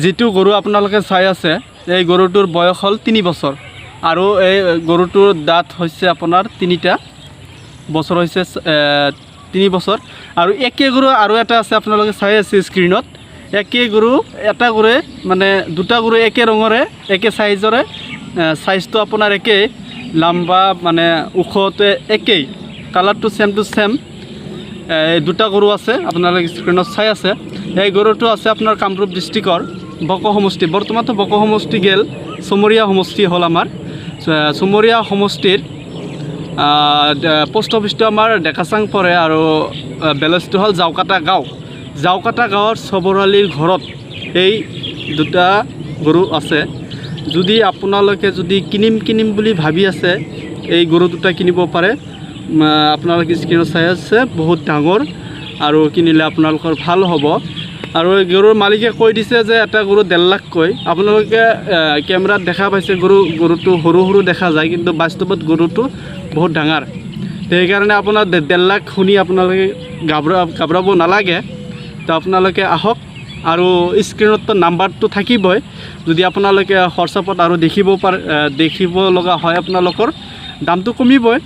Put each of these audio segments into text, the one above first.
যেটো গরু আপোনালোকে চাই আছে এই গরুটোর বয়স হল 3 বছর আর এই গরুটোর দাঁত হচ্ছে আপনার 3টা বছর হচ্ছে 3 বছর আর একে গরু আর এটা আছে আপোনালোকে চাই আছে স্ক্রিনত একে গরু এটা গরু মানে দুটা গরু একে রঙরে একে সাইজরে সাইজটো আপনার একে লম্বা মানে ওখতে একেই কালারটো সেম টু সেম এই দুটা গরু আছে আপোনালোকে স্ক্রিনত চাই আছে এই গরুটো আছে আপনার কামৰূপ ডিস্ট্ৰিক্টৰ বক সমষ্টি বৰ্তমানে বক সমষ্টি গেল চুমৰীয়া সমষ্টি হল আমাৰ চুমৰীয়া সমষ্টিৰ পোস্ট অফিসটো আমাৰ ডেকাচাং পৰে আৰু বেলেজটো হল জাউকাটা গাঁৱৰ চবৰালিৰ ঘৰত এই দুটা গরু আছে যদি আপোনালোকে যদি কিনিম বুলি ভাবি আছে এই গরু দুটা কিনিব পাৰে আপোনালোকে স্ক্ৰিনত চাই আছে বহুত ডাঙৰ আৰু কিনিলে আপোনালোকৰ ভাল হ'ব আৰু এই গৰুৰ মালিকে কৈ দিছে যে এটা গৰু 1.5 লাখ কৈ আপোনালোকে ক্যামেৰাত দেখা পাইছে গৰুটো সৰু দেখা যায় কিন্তু বাস্তৱত গৰুটো বহুত ডাঙৰ সেইকাৰণে আপোনাৰ 1.5 লাখ শুনি আপোনালোকে ঘাবৰাব নালাগে তো আপোনালোকে আহক আৰু স্ক্ৰিনত নাম্বাৰটো থাকিবই যদি আপোনালোকে হোৱাটছআপত আৰু দেখিব লগা হয় আপোনালোকৰ দামটো কমিবই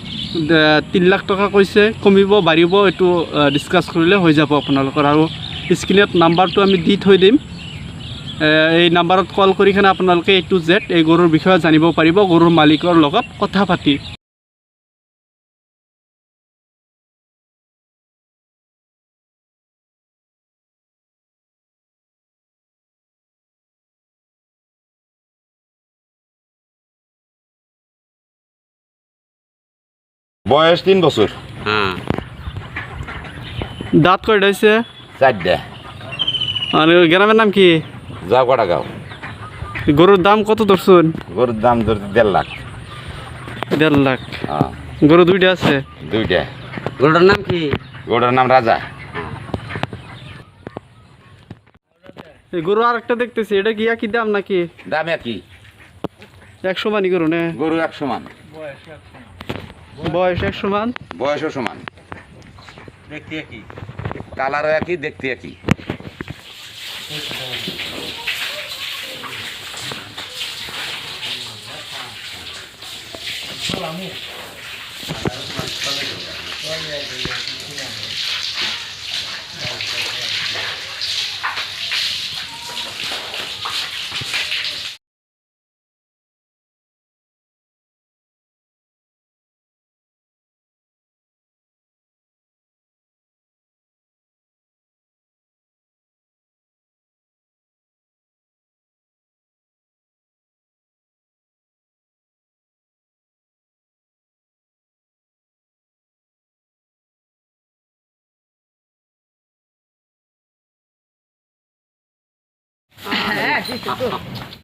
3 লাখ টকা কৈছে কমিব বাঢ়িব এটো ডিসকাস কৰিলে হৈ যাব আপোনালোকৰ আৰু স্ক্ৰিনত নাম্বাৰটো আমি দি থৈ দিম এই নাম্বাৰত কল কৰি কিনে আপোনালোকে A to Z এই গৰুৰ বিষয়ে জানিব পাৰিব গৰুৰ মালিকৰ লগত কথা পাতি বয়স 3 বছর দাঁত কয়টা হইছে 4টা আর গ্রামের নাম কি জাউকাটা গাঁও গরুর দাম কত ধরছুন গরুর দাম ধরতে 1.5 লাখ 1.5 লাখ গরু দুইটা আছে দুইটা গরুটার নাম কি গরুটার নাম রাজা এই গরু আরেকটা দেখতেছি এটা কি একই দাম নাকি দাম একই 100 মানি গরু না গরু 100 মান বয়স 100 মান বয়সও সমান দেখতে একই কালারও একই দেখতে একই